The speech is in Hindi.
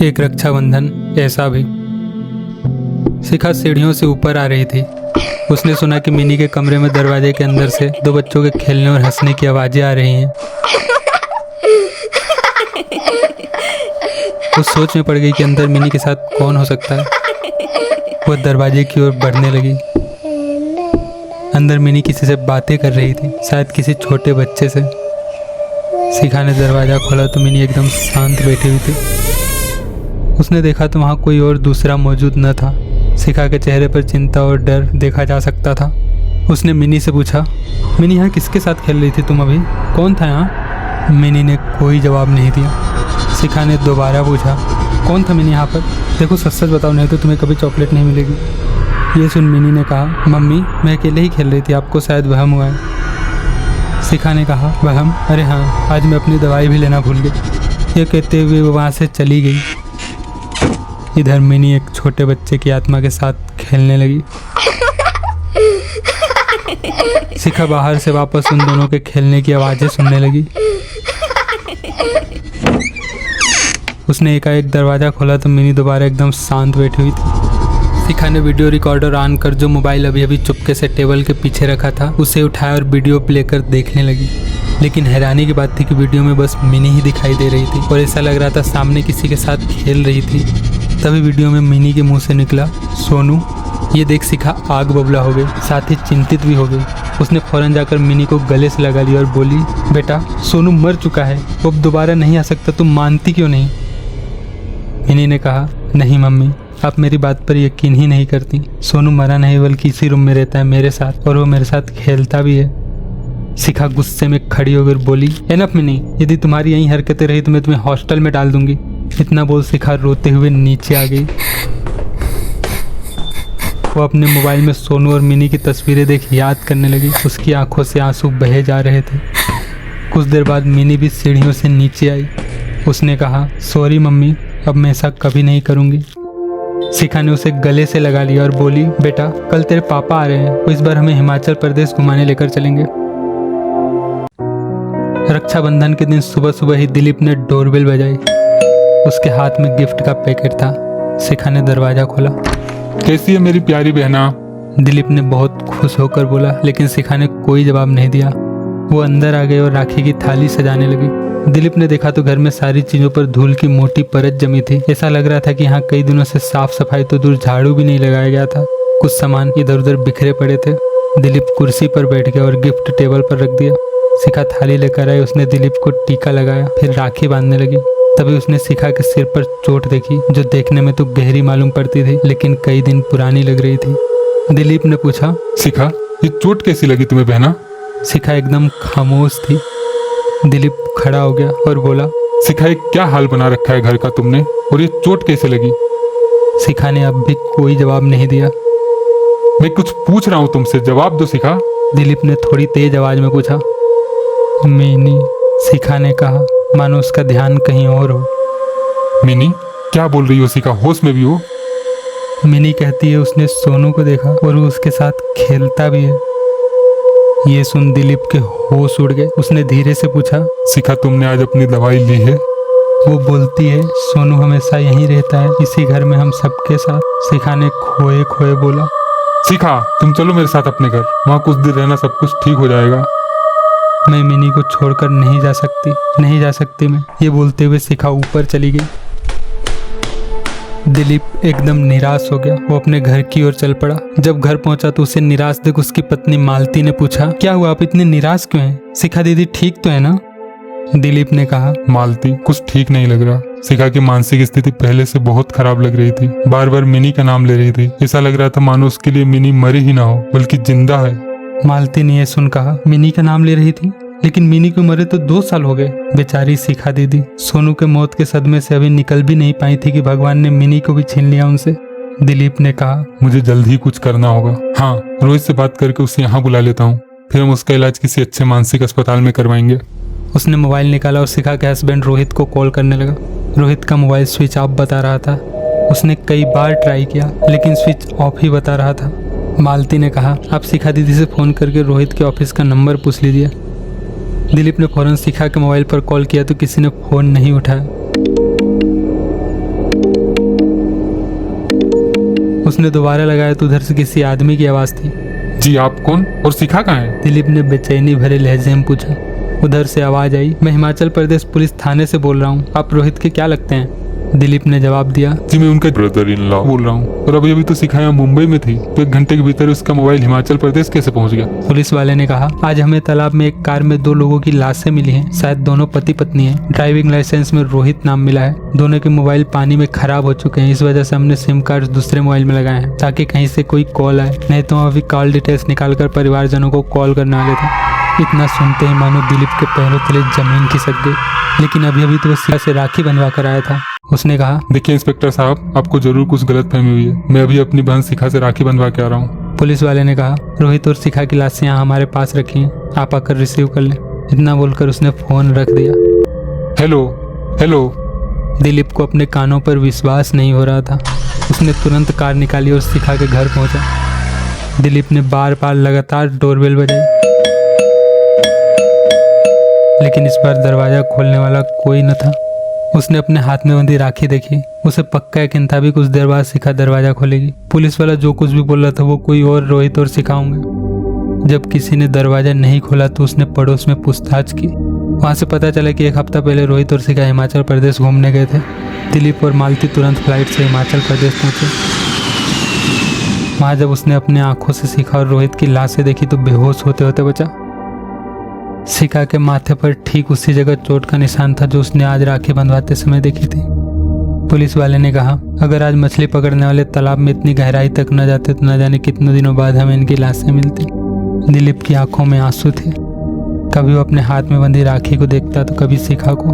एक रक्षाबंधन ऐसा भी। शिखा सीढ़ियों से ऊपर आ रही थी। उसने सुना कि मिनी के कमरे में दरवाजे के अंदर से दो बच्चों के खेलने और हंसने की आवाजें आ रही हैं। उस सोच में पड़ गई कि अंदर मिनी के साथ कौन हो सकता है। वह दरवाजे की ओर बढ़ने लगी। अंदर मिनी किसी से बातें कर रही थी, शायद किसी छोटे बच्चे से। शिखा ने दरवाजा खोला तो मिनी एकदम शांत बैठी हुई थी। उसने देखा तो वहाँ कोई और दूसरा मौजूद न था। शिखा के चेहरे पर चिंता और डर देखा जा सकता था। उसने मिनी से पूछा, मिनी यहाँ किसके साथ खेल रही थी तुम अभी? कौन था यहाँ? मिनी ने कोई जवाब नहीं दिया। शिखा ने दोबारा पूछा, कौन था मिनी यहाँ पर? देखो सच सच बताओ, नहीं तो तुम्हें कभी चॉकलेट नहीं मिलेगी। ये सुन मिनी ने कहा, मम्मी मैं अकेले ही खेल रही थी, आपको शायद वहम हुआ है। शिखा ने कहा, वहम? अरे हाँ, आज मैं अपनी दवाई भी लेना भूल गई। यह कहते हुए वो वहाँ से चली गई। इधर मिनी एक छोटे बच्चे की आत्मा के साथ खेलने लगी। शिखा बाहर से वापस उन दोनों के खेलने की आवाजें सुनने लगी। उसने एकाएक दरवाजा खोला तो मिनी दोबारा एकदम शांत बैठी हुई थी। शिखा ने वीडियो रिकॉर्डर ऑन कर जो मोबाइल अभी अभी चुपके से टेबल के पीछे रखा था उसे उठाया और वीडियो प्ले कर देखने लगी। लेकिन हैरानी की बात थी कि वीडियो में बस मिनी ही दिखाई दे रही थी और ऐसा लग रहा था सामने किसी के साथ खेल रही थी। तभी वीडियो में मिनी के मुंह से निकला, सोनू। ये देख शिखा आग बबूला हो गई, साथ ही चिंतित भी हो गई। उसने फौरन जाकर मिनी को गले से लगा लिया और बोली, बेटा सोनू मर चुका है, वो अब दोबारा नहीं आ सकता, तुम मानती क्यों नहीं? मिनी ने कहा, नहीं मम्मी, आप मेरी बात पर यकीन ही नहीं करती। सोनू मरा नहीं बल्कि इसी रूम में रहता है मेरे साथ और वो मेरे साथ खेलता भी है। शिखा गुस्से में खड़ी होकर बोली, एनफ मिनी, यदि तुम्हारी यही हरकतें रही तो मैं तुम्हें हॉस्टल में डाल दूंगी। इतना बोल शिखा रोते हुए नीचे आ गई। वो अपने मोबाइल में सोनू और मिनी की तस्वीरें देख याद करने लगी। उसकी आंखों से आंसू बहे जा रहे थे। कुछ देर बाद मिनी भी सीढ़ियों से नीचे आई। उसने कहा, सॉरी मम्मी, अब मैं ऐसा कभी नहीं करूँगी। शिखा ने उसे गले से लगा लिया और बोली, बेटा कल तेरे पापा आ रहे हैं, वो इस बार हमें हिमाचल प्रदेश घुमाने लेकर चलेंगे। रक्षाबंधन के दिन सुबह सुबह ही दिलीप ने डोरबेल बजाई। उसके हाथ में गिफ्ट का पैकेट था। शिखा ने दरवाजा खोला। कैसी है मेरी प्यारी बहना? दिलीप ने बहुत खुश होकर बोला, लेकिन शिखा ने कोई जवाब नहीं दिया। वो अंदर आ गई और राखी की थाली सजाने लगी। दिलीप ने देखा तो घर में सारी चीजों पर धूल की मोटी परत जमी थी। ऐसा लग रहा था कि यहाँ कई दिनों से साफ सफाई तो दूर झाड़ू भी नहीं लगाया गया था। कुछ सामान इधर उधर बिखरे पड़े थे। दिलीप कुर्सी पर बैठ गया और गिफ्ट टेबल पर रख दिया। शिखा थाली लेकर आई। उसने दिलीप को टीका लगाया, फिर राखी बांधने लगी। तभी उसने शिखा के सिर पर चोट देखी, जो देखने में तो गहरी मालूम पड़ती थी लेकिन कई दिन पुरानी लग रही थी। दिलीप ने पूछा, शिखा ये चोट कैसी लगी तुम्हें बहना? शिखा एकदम खामोश थी। दिलीप खड़ा हो गया और बोला, शिखा ये क्या हाल बना रखा है घर का तुमने, और ये चोट कैसे लगी? शिखा ने अब भी कोई जवाब नहीं दिया। मैं कुछ पूछ रहा हूँ तुमसे, जवाब दो शिखा। दिलीप ने थोड़ी तेज आवाज में पूछा। मिनी, शिखा ने कहा, मानो उसका ध्यान कहीं और हो। मिनी क्या बोल रही हो शिखा, होश में भी हो? मिनी कहती है उसने सोनू को देखा और वो उसके साथ खेलता भी है। ये सुन दिलीप के होश उड़ गए। उसने धीरे से पूछा, शिखा तुमने आज अपनी दवाई ली है? वो बोलती है, सोनू हमेशा यहीं रहता है, इसी घर में हम सबके साथ। शिखा ने खोए खोए बोला। शिखा तुम चलो मेरे साथ अपने घर, वहाँ कुछ दिन रहना, सब कुछ ठीक हो जाएगा। मैं मिनी को छोड़कर नहीं जा सकती मैं। ये बोलते हुए शिखा ऊपर चली गई। दिलीप एकदम निराश हो गया। वो अपने घर की ओर चल पड़ा। जब घर पहुंचा तो उसे निराश देख उसकी पत्नी मालती ने पूछा, क्या हुआ, आप इतने निराश क्यों हैं? शिखा दीदी ठीक तो है ना? दिलीप ने कहा, मालती कुछ ठीक नहीं लग रहा। शिखा की मानसिक स्थिति पहले से बहुत खराब लग रही थी। बार बार मिनी का नाम ले रही थी। ऐसा लग रहा था मानो उसके लिए मिनी मरी ही ना हो बल्कि जिंदा है। मालती ने यह सुन कहा, मिनी का नाम ले रही थी, लेकिन मिनी को मरे तो 2 साल हो गए। बेचारी शिखा दीदी सोनू के मौत के सदमे से अभी निकल भी नहीं पाई थी कि भगवान ने मिनी को भी छीन लिया उनसे। दिलीप ने कहा, मुझे जल्द ही कुछ करना होगा। हाँ, रोहित से बात करके उसे यहाँ बुला लेता हूँ, फिर हम उसका इलाज किसी अच्छे मानसिक अस्पताल में करवाएंगे। उसने मोबाइल निकाला और शिखा के हस्बैंड रोहित को कॉल करने लगा। रोहित का मोबाइल स्विच ऑफ बता रहा था। उसने कई बार ट्राई किया लेकिन स्विच ऑफ ही बता रहा था। मालती ने कहा, आप शिखा दीदी से फ़ोन करके रोहित के ऑफिस का नंबर पूछ लीजिए। दिलीप ने फौरन शिखा के मोबाइल पर कॉल किया तो किसी ने फ़ोन नहीं उठाया। उसने दोबारा लगाया तो उधर से किसी आदमी की आवाज़ थी। जी आप कौन और शिखा कहाँ है? दिलीप ने बेचैनी भरे लहजे में पूछा। उधर से आवाज़ आई, मैं हिमाचल प्रदेश पुलिस थाने से बोल रहा हूँ, आप रोहित के क्या लगते हैं? दिलीप ने जवाब दिया, जी मैं उनका ब्रदर इन लॉ बोल रहा हूँ, और अभी तो शिखा यहाँ मुंबई में थी, तो 1 घंटे के भीतर उसका मोबाइल हिमाचल प्रदेश कैसे पहुँच गया? पुलिस वाले ने कहा, आज हमें तालाब में एक कार में 2 लोगों की लाशें मिली हैं, शायद दोनों पति पत्नी हैं। ड्राइविंग लाइसेंस में रोहित नाम मिला है। दोनों के मोबाइल पानी में खराब हो चुके हैं, इस वजह से हमने सिम कार्ड दूसरे मोबाइल में लगाए हैं ताकि कहीं से कोई कॉल आए, नहीं तो हम अभी कॉल डिटेल्स निकाल कर परिवारजनों को कॉल करने वाले थे। इतना सुनते ही मानो दिलीप के पैरों तले जमीन खिसक गई, लेकिन अभी तो वो शिखा से राखी बंधवा कर आया था। उसने कहा, देखिए इंस्पेक्टर साहब, आपको जरूर कुछ गलतफहमी हुई है, मैं अभी अपनी बहन शिखा से राखी बंधवा के आ रहा हूँ। पुलिस वाले ने कहा, रोहित और शिखा की लाशें यहाँ हमारे पास रखी हैं, आप आकर रिसीव कर लें। इतना बोलकर उसने फोन रख दिया। Hello hello. दिलीप को अपने कानों पर विश्वास नहीं हो रहा था। उसने तुरंत कार निकाली और शिखा के घर पहुंचा। दिलीप ने बार बार लगातार डोरबेल बजाई, लेकिन इस बार दरवाजा खोलने वाला कोई न था। उसने अपने हाथ में बंधी राखी देखी। उसे पक्का यकीन था भी कुछ देर बाद शिखा दरवाजा खोलेगी। पुलिस वाला जो कुछ भी बोल रहा था वो कोई और रोहित और शिखा होंगे। जब किसी ने दरवाजा नहीं खोला तो उसने पड़ोस में पूछताछ की। वहां से पता चला कि 1 हफ्ता पहले रोहित और शिखा हिमाचल प्रदेश घूमने गए थे। दिलीप और मालती तुरंत फ्लाइट से हिमाचल प्रदेश पहुंचे। वहां जब उसने अपने आंखों से शिखा और रोहित की लाशें देखी तो बेहोश होते होते बचा। शिखा के माथे पर ठीक उसी जगह चोट का निशान था जो उसने आज राखी बंधवाते समय देखी थी। पुलिस वाले ने कहा, अगर आज मछली पकड़ने वाले तालाब में इतनी गहराई तक न जाते तो न जाने कितने दिनों बाद हमें इनकी लाशें मिलती। दिलीप की आंखों में आंसू थे। कभी वो अपने हाथ में बंधी राखी को देखता तो कभी शिखा को।